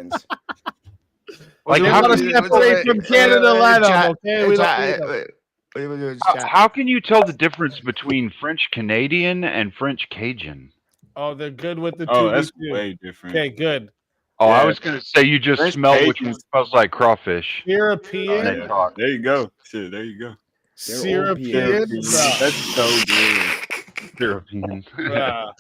Canadians. Like, how how can you separate from Canada? Let them, okay? We don't need them. how can you tell the difference between French Canadian and French Cajun? Oh, they're good with the Oh, 2 that's too. way different. Okay, good. Oh, I Yeah. was gonna say you just French smell which Cajun- one smells like crawfish. Oh, European, yeah. There you go. Shit, there you go. Syrupian, That's so good. European. bruh.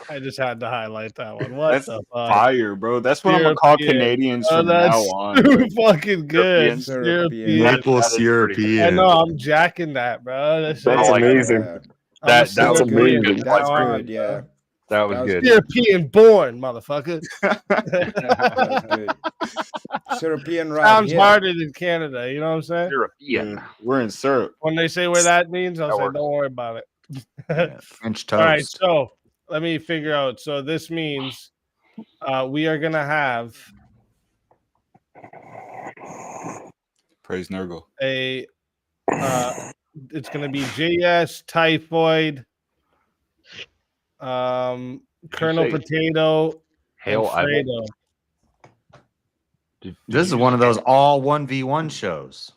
I just had to highlight that one. What That's the fuck? fire, bro. That's what I'm gonna call European. Canadians Oh, from now that's on. too bro. fucking good. Syrupian. Syrupian. Maple That is pretty European. I know, I'm jacking that, bro. That's That's like amazing. Yeah. I'm a That was Syrupian amazing. from That's now on, good. Yeah. That was That was good. European born, motherfucker. That's good. Syrupian right Sounds here. harder than Canada. You know what I'm saying? European. Yeah, we're in syrup. When they say where that means, I'll That say, works. don't worry about it. French All right, toast. so let me figure out. So this means we are gonna have Praise Nurgle. a. It's gonna be JS typhoid, Colonel say- Potato, Hail and Ivel. Fredo. This is one of those all 1v1 shows.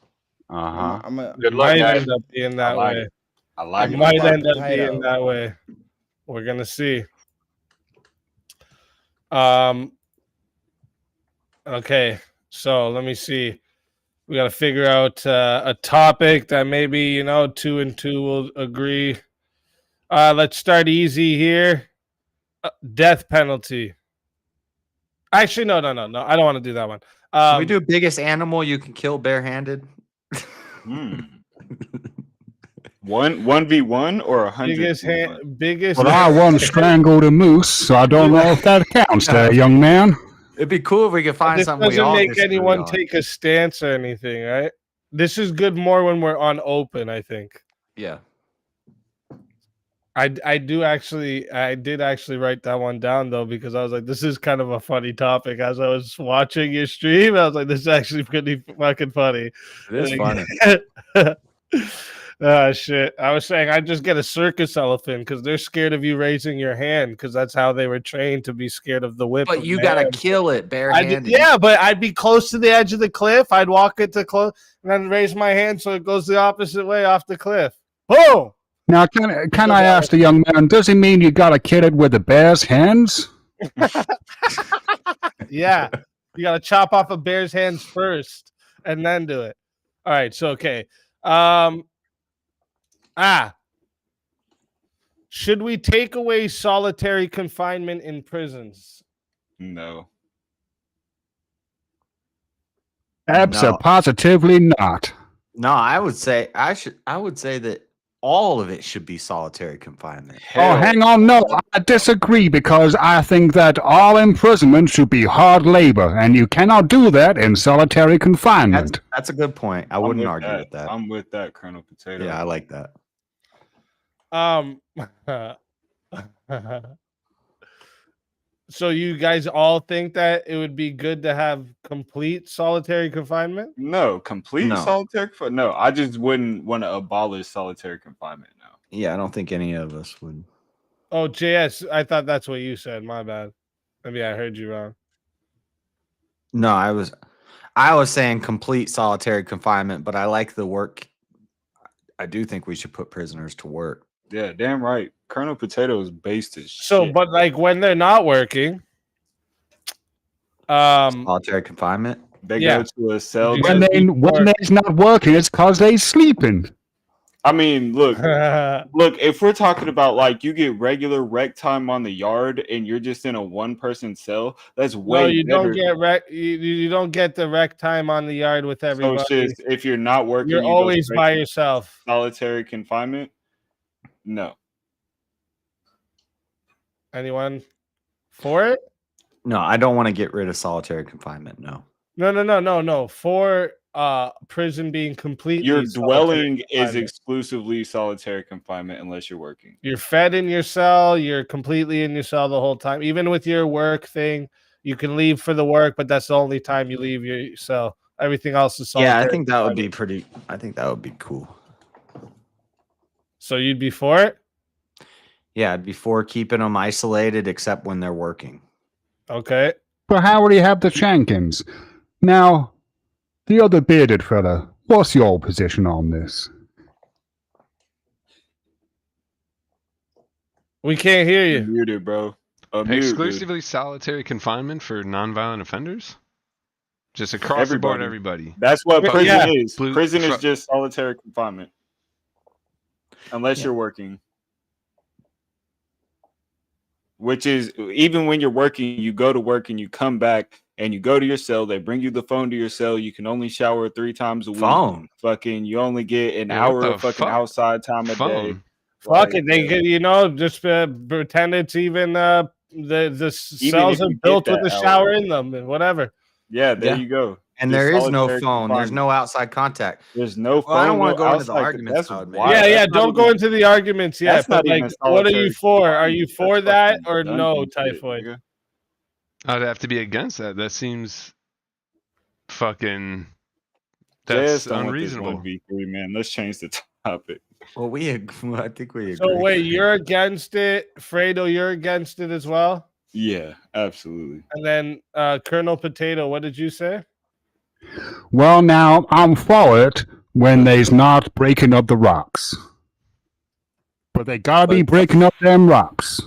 Uh-huh. I'm a, Good It luck, might guys. end up being that like way. I like It it. might Colonel end up Potato. being that way. We're gonna see. Okay, so let me see. We got to figure out a topic that maybe 2 and 2 will agree. Let's start easy here. Death penalty. Actually, no. I don't want to do that one. Can we do biggest animal you can kill barehanded? Hmm. 1v1 or 100? biggest. Well, I once strangled a moose, so I don't know if that counts there, young man. It'd be cool if we could find This something we doesn't all make disagree anyone on. take a stance or anything, right? This is good more when we're on open, I think. Yeah. I did actually write that one down though, because I was like, this is kind of a funny topic. As I was watching your stream, I was like, this is actually pretty fucking funny. It is funny. Oh shit. I was saying I'd just get a circus elephant because they're scared of you raising your hand because that's how they were trained to be scared of the whip. But of you the gotta hand. kill it barehanded. Yeah, but I'd be close to the edge of the cliff. I'd walk it to close and then raise my hand so it goes the opposite way off the cliff. Boom! Now, can I ask the young man, does he mean you got to kill it with the bear's hands? Yeah. You gotta chop off a bear's hands first and then do it. All right, so okay. Should we take away solitary confinement in prisons? No. Positively not. No, I would say that all of it should be solitary confinement. Oh, hang on. No, I disagree because I think that all imprisonment should be hard labor, and you cannot do that in solitary confinement. That's a good point. I wouldn't argue with that. I'm with that, Colonel Potato. Yeah, I like that. So you guys all think that it would be good to have complete solitary confinement? No, complete No. solitary confinement. No, I just wouldn't want to abolish solitary confinement. No. Yeah, I don't think any of us would. Oh, JS, I thought that's what you said. My bad. Maybe I heard you wrong. No, I was saying complete solitary confinement, but I like the work. I do think we should put prisoners to work. Yeah, damn right. Colonel Potato is based as So, shit. but like when they're not working, Solitary confinement. They yeah. go to a cell. When they's not working, it's because they sleeping. I mean, look, if we're talking about like you get regular rec time on the yard and you're just in a one-person cell, that's way no, you better. don't get rec. You don't get the rec time on the yard with So everybody. it's just, if you're not working, You're you go always straight by to yourself. solitary confinement. No. Anyone for it? No, I don't want to get rid of solitary confinement. No. No. For prison being completely Your solitary dwelling is confinement. exclusively solitary confinement unless you're working. You're fed in your cell. You're completely in your cell the whole time. Even with your work thing, you can leave for the work, but that's the only time you leave your cell. Everything else is solitary. Yeah, I think that would be pretty. I think that would be cool. So you'd be for it? Yeah, before keeping them isolated except when they're working. Okay. but how would he have the Shankins? Now, the other bearded fella, what's your position on this? We can't hear You're you. muted, bro. Mute, dude. Exclusively solitary confinement for nonviolent offenders? Just across the board, everybody. That's what prison Yeah. is. Prison is just solitary confinement. Unless you're working. Which is, even when you're working, you go to work and you come back and you go to your cell. They bring you the phone to your cell. You can only shower 3 times a week. Phone. Fucking, you only get an Yeah, hour what the of fucking fuck? outside time a day. Phone. Fuck it. They could, just pretend it's even the cells if are you built get with a that shower hour. in them and whatever. Yeah, there Yeah. you go. And Just there is no solitary phone. There's confinement. no outside contact. There's no phone. Well, I don't wanna no go into the outside- arguments, That's though, man. wild. Yeah, That's yeah. not Don't go even- into the arguments yet. That's But not even what are you solitary for? Are confinement. you for That's that fucking or no, dungeon shit, Typhoid? nigga. I'd have to be against that. That seems fucking. Just That's don't want this unreasonable. 1v3, man. Let's change the topic. Well, I think we agree. So wait, you're against it, Fredo. You're against it as well. Yeah, absolutely. And then Colonel Potato, what did you say? Well, now, I'm for it when they's not breaking up the rocks. But they gotta be breaking up them rocks.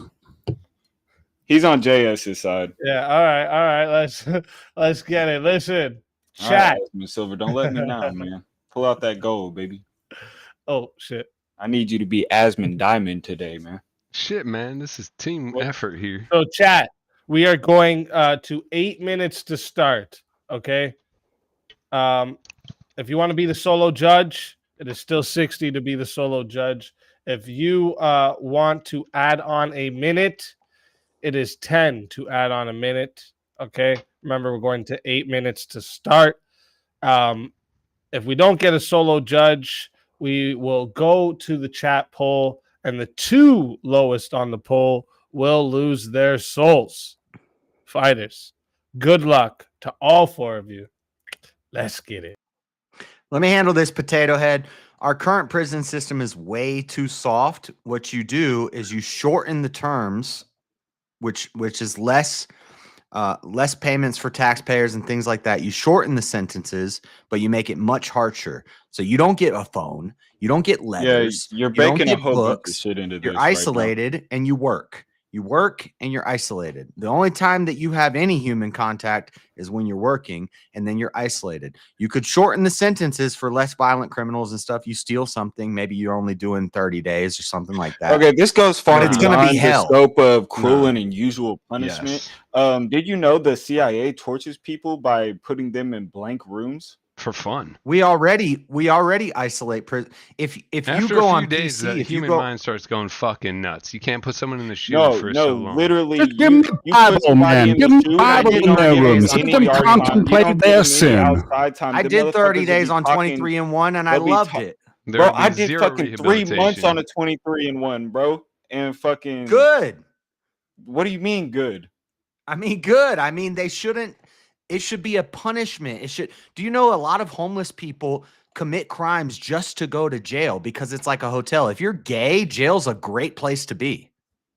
He's on JS's side. Yeah. All right. Let's get it. Listen, All chat. right, Miss Silver, don't let me down, man. Pull out that gold, baby. Oh shit. I need you to be Asmund Diamond today, man. Shit, man. This is team effort here. So chat, we are going to 8 minutes to start. Okay. If you want to be the solo judge, it is still 60 to be the solo judge. If you want to add on a minute, it is 10 to add on a minute. Okay. Remember, we're going to 8 minutes to start. If we don't get a solo judge, we will go to the chat poll, and the 2 lowest on the poll will lose their souls. Fighters, good luck to all 4 of you. Let's get it. Let me handle this, Potato Head. Our current prison system is way too soft. What you do is you shorten the terms, which is less payments for taxpayers and things like that. You shorten the sentences, but you make it much harsher. So you don't get a phone, you don't get letters, Yeah, you're you don't baking a get whole bunch of books, shit into this. you're right now. isolated, and you work. You work and you're isolated. The only time that you have any human contact is when you're working, and then you're isolated. You could shorten the sentences for less violent criminals and stuff. You steal something, maybe you're only doing 30 days or something like that. Okay, this goes far But it's gonna beyond be the hell. scope of cruel and unusual punishment. Yes. Did you know the CIA tortures people by putting them in blank rooms? For fun. We already isolate prison. If After you go a few on days, PC, the if you human go, mind starts going fucking nuts. You can't put someone in the shoe for so long. literally. Just give them the you put Bible, somebody man. in Give the them shoe the Bible and in you their don't give rooms. any Let them yard time. You contemplate don't their give them any sin. outside time. I The did 30 motherfuckers days be on talking- 23 and 1, and I they'll be loved ta- it. There Bro, would be I did zero fucking 3 months on rehabilitation. a 23 and 1, bro. And fucking Good. What do you mean good? I mean, good. I mean, they shouldn't. It should be a punishment. It should. Do you know a lot of homeless people commit crimes just to go to jail because it's like a hotel? If you're gay, jail's a great place to be.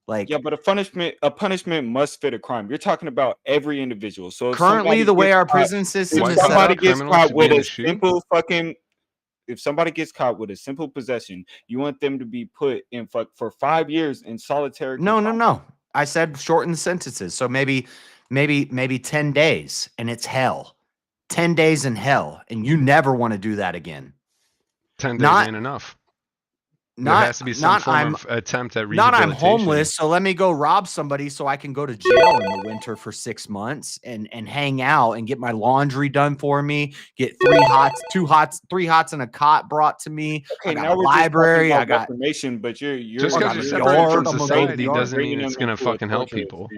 Like, Yeah, but a punishment must fit a crime. You're talking about every individual. So if currently, somebody the way gets our caught- prison system Why is if set somebody up, gets criminals caught to be with in a the shoe? simple fucking, if somebody gets caught with a simple possession, you want them to be put in for 5 years in solitary. no. I said shorten the sentences. So maybe 10 days, and it's hell. 10 days in hell, and you never want to do that again. 10 days Not- ain't enough. There Not has to be some not form I'm of attempt at not I'm rehabilitation. homeless, so let me go rob somebody so I can go to jail in the winter for 6 months and hang out and get my laundry done for me, get 3 hots and a cot brought to me. Okay, I got now a we're library, just I talking got about reformation, but you're Just I because got you're a separated yard, from I'm gonna go to society the yard. doesn't mean it's going to fucking help people.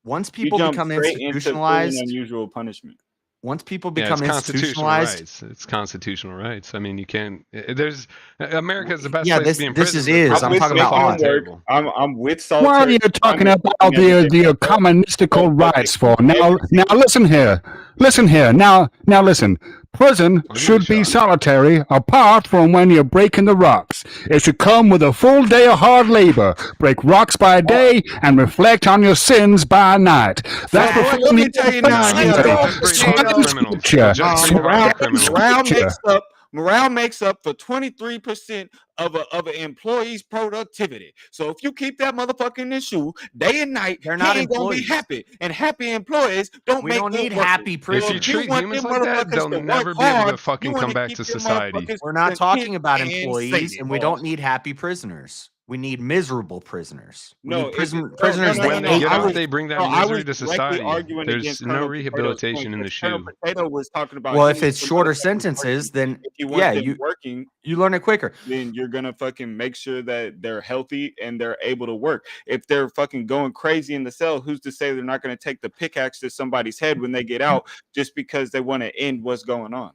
once You people jump become straight into institutionalized, unusual punishment. once people Yeah, become it's constitutional institutionalized, rights. It's constitutional rights. I mean, you can't. There's America's the best Yeah, place to be in this prison. is but is. prison's I'm talking about fucking odds. terrible. I'm with What solitary. are you talking confinement, about looking at the it, communistical but rights for? Now listen here. Listen here. Now listen. Prison I'll give should it a be shot. solitary, apart from when you're breaking the rocks. It should come with a full day of hard labor. Break rocks by day and reflect on your sins by night. That's Boy, before let me tell you now, No, yeah, they'll dog, just break potato. hard criminals. They'll just break hard criminals. Morale makes up for 23% of an employee's productivity. So if you keep that motherfucker in his shoe day and night, They're he not ain't gonna be employees. happy. And happy employees don't We make don't good need workers. happy If prisoners. you treat want humans them like that, motherfuckers they'll to never work be able to hard, fucking you come wanna back keep to them society. motherfuckers We're not talking about content and employees, sated, and we boss. don't need happy prisoners. We need miserable prisoners. We No, need prisoners no, When they that get I out, was- they bring that No, I misery was to directly society. arguing There's against no Colonel Potato's rehabilitation point, in the because Colonel shoe. Potato was talking about Well, if getting it's some shorter motherfuckers sentences, working. then If you want yeah, them working, you learn it quicker. then you're gonna fucking make sure that they're healthy and they're able to work. If they're fucking going crazy in the cell, who's to say they're not gonna take the pickaxe to somebody's head when they get out just because they want to end what's going on?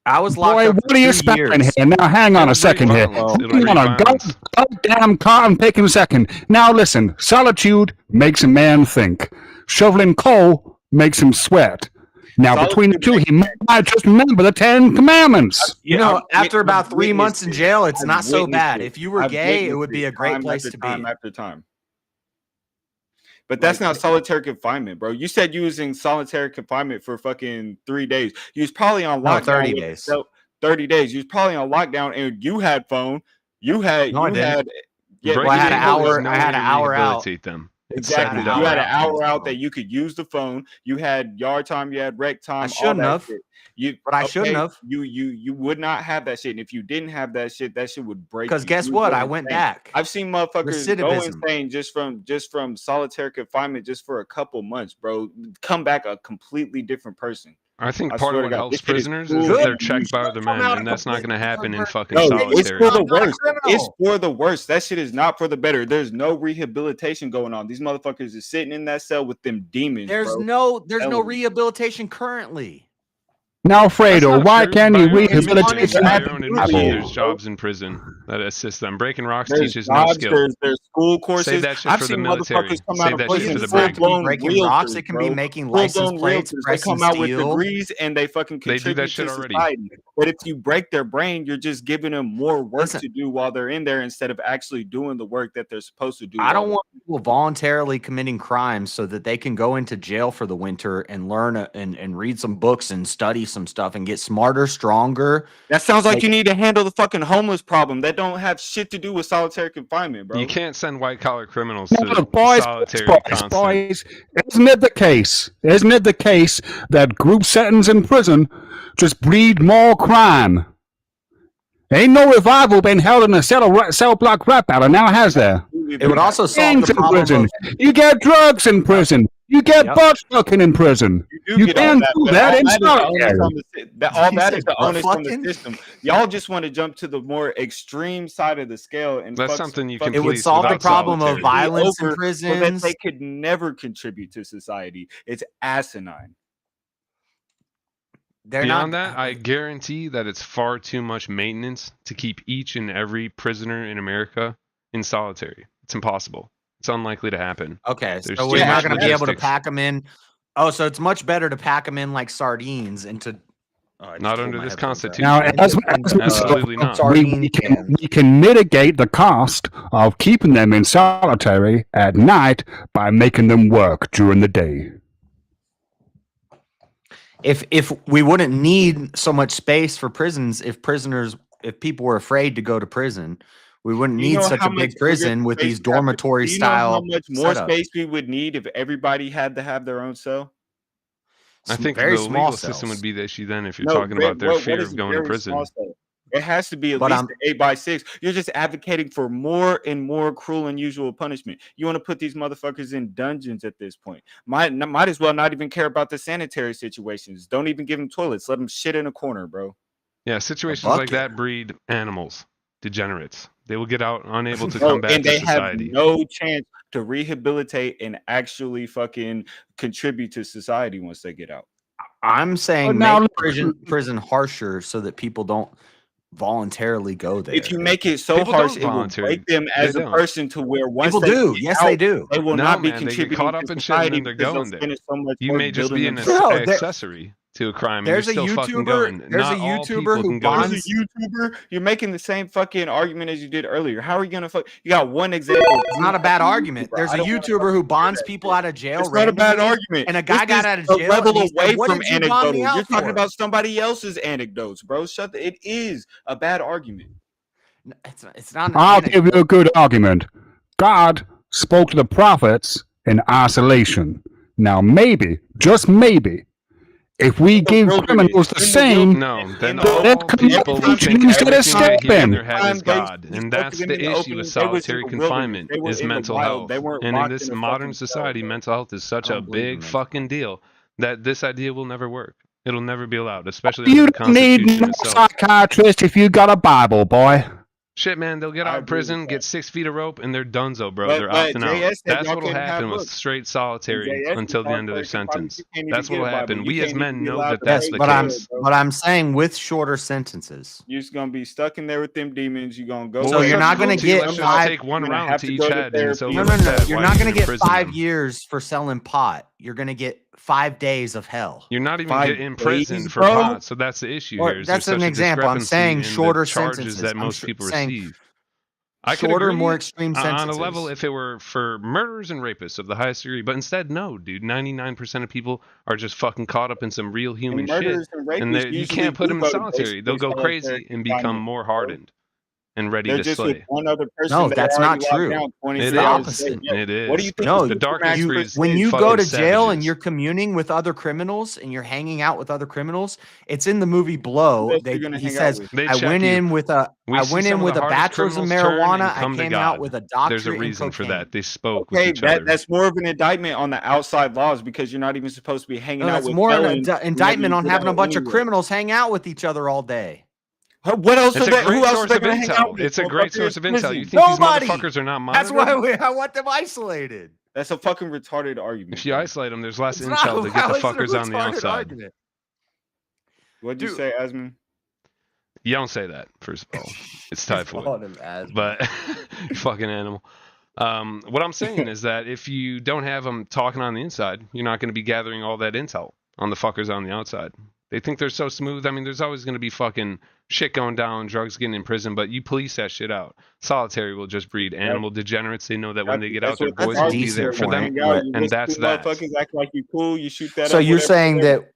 I was locked Boy, up what for are you 2 spouting years. here? Now, hang on a It'll breed second here. violence. It'll Hang breed on a violence. goddamn cotton picking second. Now, listen, solitude makes a man think. Shoveling coal makes him sweat. Now, between the two, he might just remember the 10 Commandments. You know, I've after about 3 months in witnessed jail, it's I've not so witnessed bad. it. If you were I've gay, it witnessed would be a great time place after to time be. after time. But that's not solitary confinement, bro. You said you was in solitary confinement for fucking 3 days. You was probably on No, lockdown. 30 with days. 30 days. You was probably on lockdown, and you had phone. You had. No, I You didn't. had. Yeah, Well, I had an Breaking in, there's hour. no I had way an to hour out. rehabilitate them. It's exactly. set an and You done. had an hour hour out. out that you could use the phone. You had yard time. You had rec time. I all shouldn't that have. shit. But I shouldn't have. You would not have that shit. And if you didn't have that shit would break. Because you. guess You would what? go I went insane. back. I've seen motherfuckers go Recidivism. insane just from solitary confinement just for a couple months, bro. Come back a completely different person. I think I part swear of to what God, helps this shit is prisoners cool. is that Good. they're checked by other Come men, out and a that's not going to completely happen in different fucking No, person. it's solitary. for the I'm not a worst. criminal. It's for the worst. That shit is not for the better. There's no rehabilitation going on. These motherfuckers is sitting in that cell with them demons, There's bro. no Telling you. rehabilitation currently. Now, That's Fredo, not why true. can't By you your own admission, rehabilitate by them your own people? admission, there's jobs in prison that assist them. Breaking rocks There's teaches no jobs, skill. there's school courses. Save that shit I've for the seen military. motherfuckers come Save out of that Well, shit it for prison the doesn't have to be full-blown breaking rocks. realtors, It can be bro. making license Full-blown plates, realtors. They pressing come out with steel. degrees and they fucking They do that contribute shit to already. society. But if you break their brain, you're just giving them more work Listen. to do while they're in there instead of actually doing the work that they're supposed to do. I while don't they're- want people voluntarily committing crimes so that they can go into jail for the winter and learn and read some books and study some stuff and get smarter, stronger. That sounds like Like- you need to handle the fucking homeless problem. That don't have shit to do with solitary confinement, bro. You can't send white collar criminals No, to look, boys, solitary constant. boys, isn't it the case? Isn't it the case that group settings in prison just breed more crime? Ain't no revival been held in a cell block rap battle now, has there? It would also solve Gangs the in problem prison. of You get drugs in prison. You get Yep. butt fucking in prison. You You get all can that, do but that all in that is the onus solitary. on all You that said is the butt onus on the fucking? system. Y'all just want to jump to the more extreme side of the scale, and That's fuck- something you fuck can it would police solve the without problem of solitary. violence in over prisons. so that they could never contribute to society. It's asinine. They're Beyond not that, I guarantee that it's far too much maintenance to keep each and every prisoner in America in solitary. It's impossible. It's unlikely to happen. okay. There's So too we're not much going to be able to logistics. pack them in. Oh, so it's much better to pack them in like sardines into. Oh, I just Not pulled under my this headphones out. Constitution. Now, as Absolutely not. Sardine we cans. can mitigate the cost of keeping them in solitary at night by making them work during the day. If we wouldn't need so much space for prisons, if people were afraid to go to prison, we wouldn't You need know such how a much big prison bigger with space these we have to- dormitory do you know how style. much more setups. space we would need if everybody had to have their own cell? I think very the small legal system cells. would be the issue then if you're No, talking about their what fear is of a going to very prison. small cell? It has to be at But least an 8x6. You're just advocating for more and more cruel and unusual punishment. You want to put these motherfuckers in dungeons at this point. Might as well not even care about the sanitary situations. Don't even give them toilets. Let them shit in a corner, bro. Yeah, situations like bucket. that breed animals, degenerates. They will get out unable to No, come back and to they society. have no chance to rehabilitate and actually fucking contribute to society once they get out. I'm saying now make look- prison harsher so that people don't voluntarily go there. If you make it so People harsh, don't it will voluntarily. break them as They a don't. person to where once people they do, get yes, out, they do. they will No, not be man, they get contributing caught up to in shit and society then they're because they'll going there. spend so much You work may just building be an themselves. No, they're- accessory. to a crime, There's and a you're still fucking YouTuber- going. there's Not a all YouTuber people who can go. bonds- There's a YouTuber. You're making the same fucking argument as you did earlier. How are you gonna fuck? You got one example. It's not a bad argument. There's a YouTuber who bonds people out of jail. It's not a bad randomly, argument. and a guy This got is out of a jail. level and he said, away "What from did you bond me anecdotal. out You're talking for?" about somebody else's anecdotes, bro. It is a bad argument. It's not. An I'll give you a good argument. God spoke to the prophets in isolation. Now, maybe, just maybe, if we give criminals the same, No, then They'll all come people up will with think instead of everything they hear in their stepping. head is God, and that's the issue with solitary confinement is mental health. And in this modern society, mental health is such I a don't believe in big mental fucking deal that this idea will never work. It'll never be allowed, especially you under the don't need Constitution no itself. psychiatrist if you got a Bible, boy. Shit, man, they'll get I out of agree with prison, that. get 6 feet of rope, and they're donezo, bro. But- They're but opting out. JS said That's y'all what'll couldn't have happen with books. straight solitary JS until the end of their solitary confinement, sentence. you can't even That's get what'll a Bible. happen. You We can't as even men be know allowed that to that's pay the But case. I'm saying with shorter sentences. You're just gonna be stuck in there with them demons. You're gonna go. So Well, you're not going gonna to get let's just five- take one you're gonna round have to to each go to head, and it's therapy. over No, with that. You're Why not do going you to get imprison 5 them? years for selling pot. You're going to get 5 days of hell. You're not even 5 getting imprisoned days, for bro? pot, so that's the issue Or here. Is that's there's an such a example. I'm discrepancy saying in shorter the charges sentences. that I'm most people saying receive. I could shorter, agree more extreme on a sentences. level if it were for murderers and rapists of the highest degree, but instead, no, dude. 99% of people are just fucking caught up in some real human shit, murderers and rapists and you usually can't put do them in go to solitary. basically They'll go solitary crazy and become confinement, more bro. hardened and ready They're to just slay. with one other person. No, that that's are not already locked true. down 20 It the is. hours a opposite. day. Yeah. It is. What do you think? No, the dark Superman history when is you fucking go to jail and savages. you're communing with other criminals and you're hanging out with other criminals, it's in the movie Blow. Who else you gonna He hang out says, with? They "I check went you. in with a We I see went some in of with the a hardest bachelor's of criminals turn and marijuana. I come to came out God. with a There's doctorate a in reason for cocaine." that. They spoke with Okay, each other. that's more of an indictment on the outside laws because you're not even supposed to be hanging No, out that's with more an felons indictment on whenever you having a get bunch out of anyway. criminals hang out with each other all day. What else? It's Are a they, great who else are source they of gonna hang out intel. with? It's a great source of intel. You think Nobody. these motherfuckers are not That's monitored? why I want them isolated. That's a fucking retarded argument. If you bro. isolate them, there's less It's not- intel to get how the is it a fuckers on the retarded outside. argument? What'd you Dude. say, Asman? You don't say that, first of all. It's typhoid. Calling him asthma. But you fucking animal. What I'm saying is that if you don't have them talking on the inside, you're not going to be gathering all that intel on the fuckers on the outside. They think they're so smooth. I mean, there's always going to be fucking shit going down, drugs getting in prison, but you police that shit out. Solitary will just breed animal degenerates. They know that when they get out, their boys will be there for them. And that's that. Fucking act like you cool. You shoot that. So up, you're whatever, saying whatever. that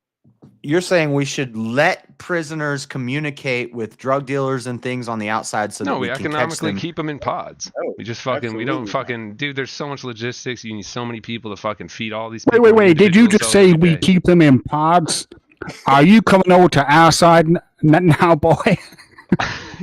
you're saying we should let prisoners communicate with drug dealers and things on the outside so that No, we we can catch economically them. keep them in pods. Oh, We just fucking, we don't absolutely. fucking, dude, there's so much logistics. You need so many people to fucking feed all these Wait, people. Did you individual just cells say every we day. keep them in pods? Are you coming over to our side now, boy?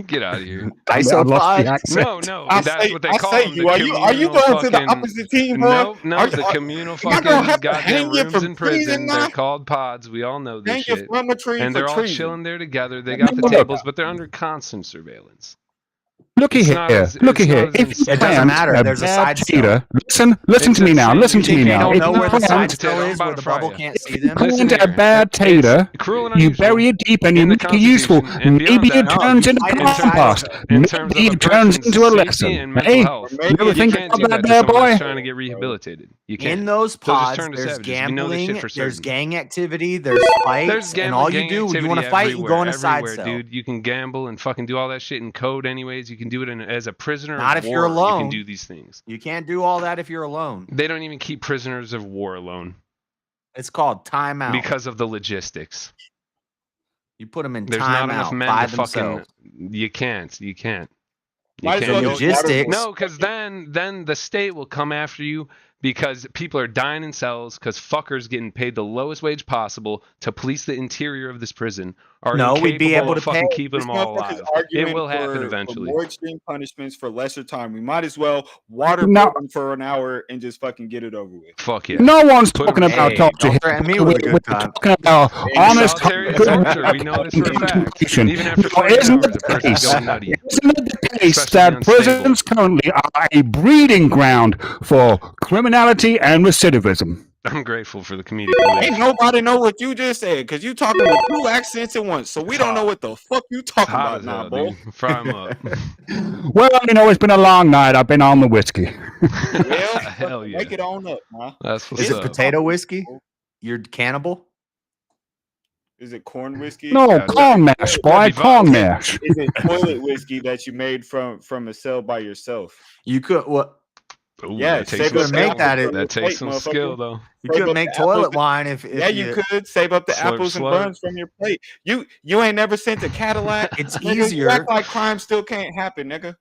Get out of here. I lost the Isopods? accent. No, I that's say, what they I call say them. you. Are you going to the opposite team, bro? No, Are you- the are- communal Am I gonna fucking have to goddamn hang you rooms from in trees prison. and They're not- called pods. We all know this Hang you shit. from a tree And for they're all treason. chilling there together. They got the No, tables, but they're under constant surveillance. Looky It's here. not as- Looky it's here. not as If you insane. It doesn't plant matter. There's a bad side cell. tater, listen It's to me now. insane. Listen to You me can't now. Don't If know you where the plant- side plant cell I'm is about where to the fry bubble you. can't see them. Listen a here. bad It's tater, cruel and you unusual. bury it deep and you in the make it useful. Constitution, and beyond Maybe it that, turns into fight compost. in terms Maybe of a it turns person's into a safety lesson. and mental Hey, health. you maybe ever you think can't about do that that to there, someone that's boy? trying to get rehabilitated. You can't. In those They'll just pods, turn to there's savages. We know this shit gambling, for there's certain. gang activity, there's fights, There's and gambling, all you gang do when you activity want to fight, you everywhere, go in a side everywhere, cell. dude. You can gamble and fucking do all that shit in code anyways. You can do it as a prisoner Not of if war. you're You alone. can do these things. You can't do all that if you're alone. They don't even keep prisoners of war alone It's called timeout. because of the logistics. You put them in There's not enough timeout men by to themselves. fucking. You can't. You can't. You Might as can't well do just it. Logistics. No, because then the state will come after you because people are dying in cells because fuckers getting paid the lowest wage possible to police the interior of this prison are No, we'd be incapable able of to fucking pay- keeping This them all motherfucker's alive. argument It will happen for eventually. more extreme punishments for lesser time. We might as well waterboard No. them for an hour and just fucking get it over with. Fuck yeah. No one's Put talking him- about Hey, torture don't here. threaten me We're with a good time. talking about In honest, solitary is good torture. We know this for a fact. communication. Even after Now, 20 isn't hours, it a the person's case? going nutty. Isn't it the case Especially that unstable. prisons currently are a breeding ground for criminality and recidivism? I'm grateful for the comedic Ain't relief. nobody know what you just said because you talking with two accents at once, so we don't know what the fuck you talking Hot about as now, hell, boy. dude. Fry 'em up. Well, it's been a long night. I've been on the whiskey. Well, Hell yeah. make it on up, man. That's what's Is it up. potato whiskey? You're cannibal? Is it corn whiskey? No, Yeah, corn mash, boy, be corn vodka. mash. Is it toilet whiskey that you made from a cell by yourself? You could what? Ooh, Yeah, that save takes some up the skill. make that apples it- from your That takes plate, some motherfucker. skill, though. You Save couldn't up make the toilet apples. wine if Yeah, you you. could save up the Slurp, apples and slurp. buns from your plate. You ain't never sent a Cadillac. It's Nigga, you easier. act like crime still can't happen, nigga.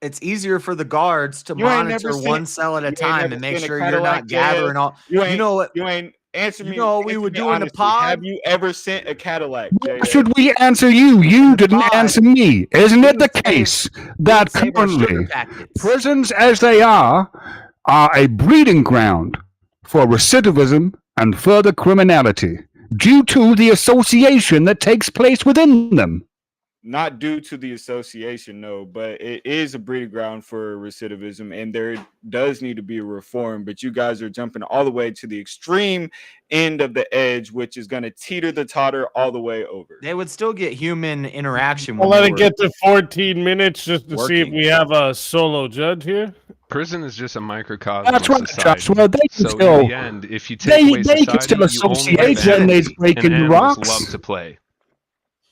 It's easier for the guards to You ain't never monitor seen- one cell at you a ain't time never and make seen a sure you're Cadillac not gathering all. You You know what? Answer You me. know what we answer would me do in the honestly. pod? Have you ever sent a Cadillac? Why JS? should we answer you? You didn't pod, answer me. Isn't it the case that Save our sugar currently packets. prisons as they are a breeding ground for recidivism and further criminality due to the association that takes place within them? Not due to the association, no, but it is a breeding ground for recidivism, and there does need to be a reform. But you guys are jumping all the way to the extreme end of the edge, which is going to teeter the totter all the way over. They would still get human interaction. We'll when let they it were get to 14 minutes just to see if working. we have a solo judge here. Prison is just a microcosm That's of right, society. Joshua. They can So still, in the end, if you take away they can society, still you only associate have and they animals, break and into animals rocks. love to play.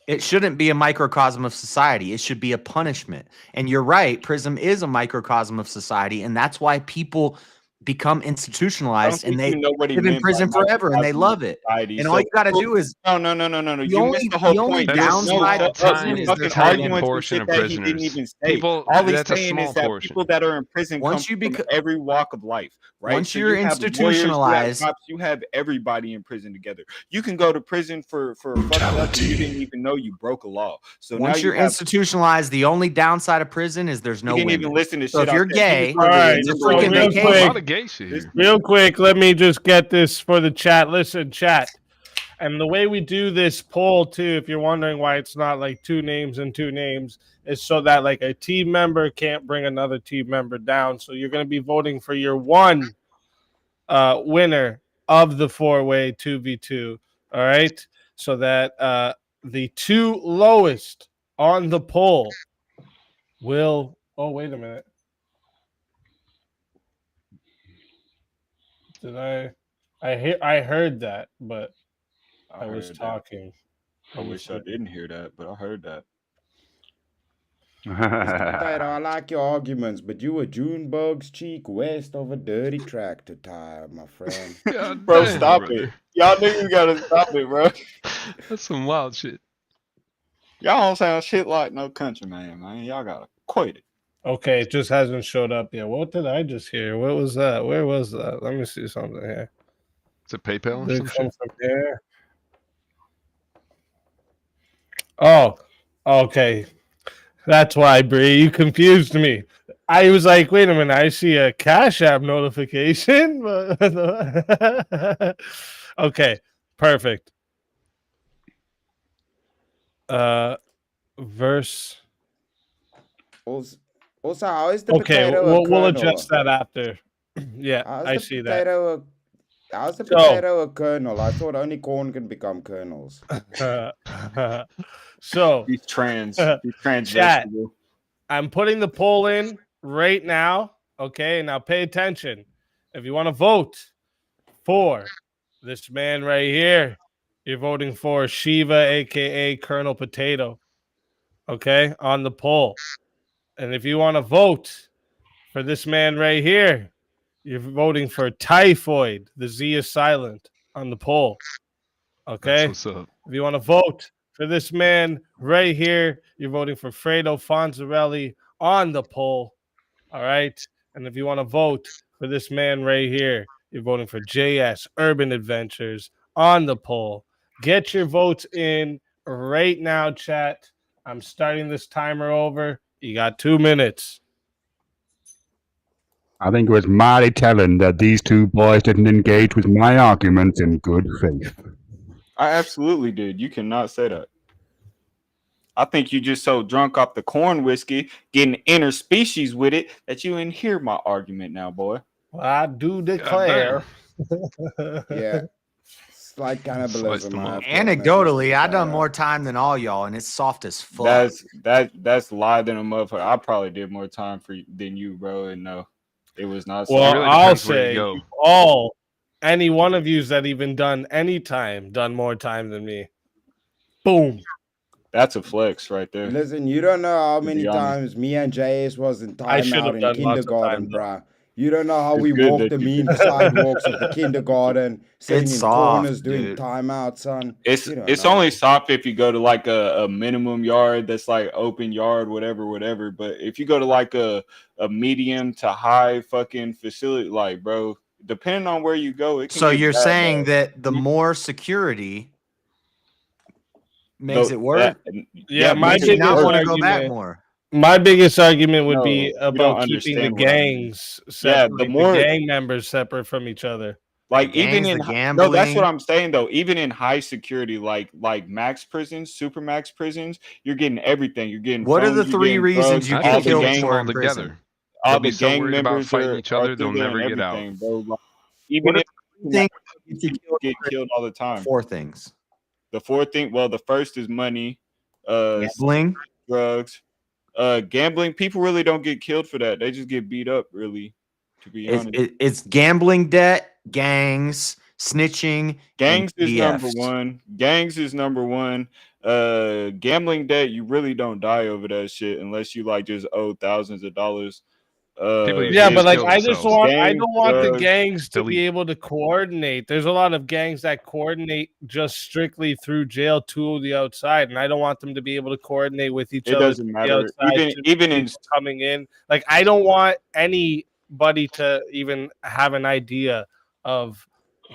It shouldn't be a microcosm of society. It should be a punishment. And you're right, prison is a microcosm of society, and that's why people become institutionalized and they nobody live in prison forever and they love it. And all you got to do is no. the You only- missed the whole the only point. That is downside a to prison is fucking there's tiny arguing portion shit of that he didn't prisoners. even say. People, All he's that's a saying small is that portion. people that are in prison Once come you from beco- every walk of life, right? once So you're you have lawyers, you have institutionalized- cops, you have everybody in prison together. You can go to prison for fucking up and you didn't even know you broke a law. So once now you're you have, institutionalized, the only downside of prison is there's no you didn't women. even listen to So shit. if I you're said. gay, All right, just so freaking real A vacation. quick, lot of gay shit here. real quick, let me just get this for the chat. Listen, chat. And the way we do this poll, too, if you're wondering why it's not like two names and two names, is so that like a team member can't bring another team member down. So you're going to be voting for your one winner of the four-way 2v2. All right. So that the two lowest on the poll will. Oh, wait a minute. Did I heard that, but I was heard that. talking. I wish I didn't hear that, but I heard that. Mr. Potato, I like your arguments, but you a Junebug's cheek west of a dirty tractor tire, my friend. God Bro, damn, stop brother. it. Y'all niggas gotta stop it, bro. That's some wild shit. Y'all don't sound shit like no country man. Y'all gotta quit it. Okay, it just hasn't showed up yet. What did I just hear? What was that? Where was that? Let me see something here. Is it PayPal or Did some it come shit? from here? Oh, okay. That's why, Bree. You confused me. I was like, wait a minute. I see a Cash App notification. Okay, perfect. Verse. Also, how is the Okay, potato a we'll kernel? adjust that after. Yeah, How's I the see that. potato how's the So- potato a kernel? I thought only corn can become kernels. So He's trans. He's trans Chat. vegetable. I'm putting the poll in right now. Okay, now pay attention. If you want to vote for this man right here, you're voting for Shiva, aka Colonel Potato. Okay, on the poll. And if you want to vote for this man right here, you're voting for Typhoid. The Z is silent on the poll. Okay. That's what's up. If you want to vote for this man right here, you're voting for Fredo Fonzarelli on the poll. All right. And if you want to vote for this man right here, you're voting for JS Urban Adventures on the poll. Get your votes in right now, chat. I'm starting this timer over. You got 2 minutes. I think it was mighty telling that these two boys didn't engage with my arguments in good faith. I absolutely did. You cannot say that. I think you just so drunk off the corn whiskey, getting interspecies with it, that you didn't hear my argument now, boy. Well, I do declare. Yeah. Slight cannibalism. them I up. have to admit, Anecdotally, Mr. I done Potato. more time than all y'all, and it's soft as fuck. That's lie than a motherfucker. I probably did more time than you, bro. And no, it was not. Well, really I'll depends where you say go. any one of yous that even done any time, done more time than me. Boom. That's a flex right there. Listen, you don't know how To many be honest. times me and JS was in I should timeout have in done lots of kindergarten, time, though. bruh. You don't know how It's we good walked that the you mean sidewalks of the kindergarten, sitting It's in soft, corners doing dude. timeout, son. It's You don't it's know. only soft if you go to like a minimum yard that's like open yard, whatever. But if you go to like a medium to high fucking facility, like bro, depending on where you go, it can So get you're bad, saying bro. that the more security makes No, it worse? Yeah, my Makes you biggest not want to go back argument. more. My biggest argument would No, be you don't about keeping the understand what I mean. gangs Yeah, separate, the more gang members separate from each other. like The even gangs, in the no, that's what gambling. I'm saying though. Even in high security, like max prisons, super max prisons, you're getting everything. You're getting What are phones, the you're three getting reasons drugs, you I get all think the he killed gets gang, them for all in prison? together. all They'll the be so gang worried about members fighting are each other, through they'll there never and get out. everything, bro. Like, What even are if the things that get you people killed get for killed all the time. 4 things? The fourth thing, well, the first is money, Gambling. drugs, gambling. People really don't get killed for that. They just get beat up, really, to be honest. It's gambling debt, gangs, snitching, Gangs and is number PDFs. one. Gangs is number one. Gambling debt, you really don't die over that shit unless you like just owe thousands of dollars. People usually Yeah, just but like kill I just themselves. want I Gangs, don't want the drugs, gangs to delete. be able to coordinate. There's a lot of gangs that coordinate just strictly through jail to the outside, and I don't want them to be able to coordinate with each it other doesn't to the matter. outside. Even in People coming in, like I don't want anybody to even have an idea of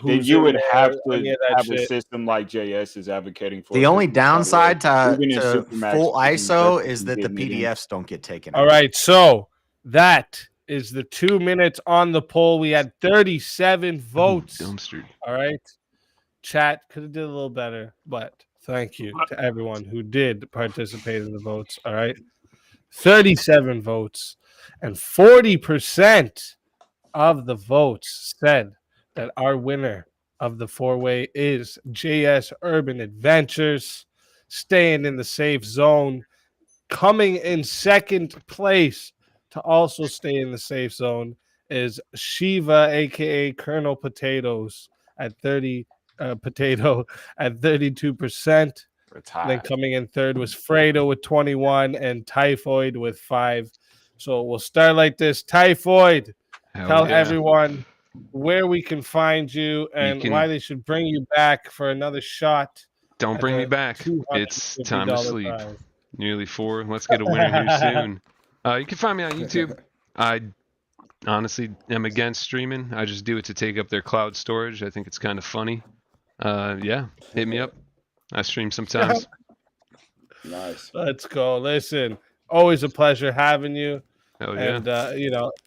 then who's you in would have there, to any of that have a shit. system like JS is advocating for. The only downside to even in to Supermax full prisons, ISO that's is that the getting it in. PDFs don't get taken All out. right, so that is the 2 minutes on the poll. We had 37 votes. Dumpstered. All right. Chat could have did a little better, but thank you to everyone who did participate in the votes. All right. 37 votes and 40% of the votes said that our winner of the 4-way is JS Urban Adventures, staying in the safe zone, coming in second place to also stay in the safe zone is Shiva, aka Colonel Potatoes, at 32%. Then coming in third was Fredo with 21 and Typhoid with 5. So we'll start like this. Typhoid, Hell tell yeah. everyone where we can find you and can- why they should bring you back for another shot. Don't at bring me the back. It's time to $250 sleep. prize. Nearly 4. Let's get a winner here soon. You can find me on YouTube. I honestly am against streaming. I just do it to take up their cloud storage. I think it's kind of funny. Yeah, hit me up. I stream sometimes. Nice. Let's go. Listen, always a pleasure having you. Hell yeah. And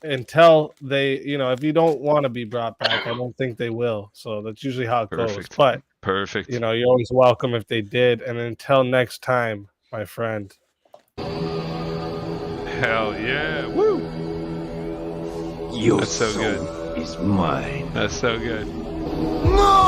until they, if you don't want to be brought back, I don't think they will. So that's usually how it goes. Perfect. But Perfect. you're always welcome if they did. And until next time, my friend. Hell yeah. Woo. Your That's so soul good. is mine. That's so good. No!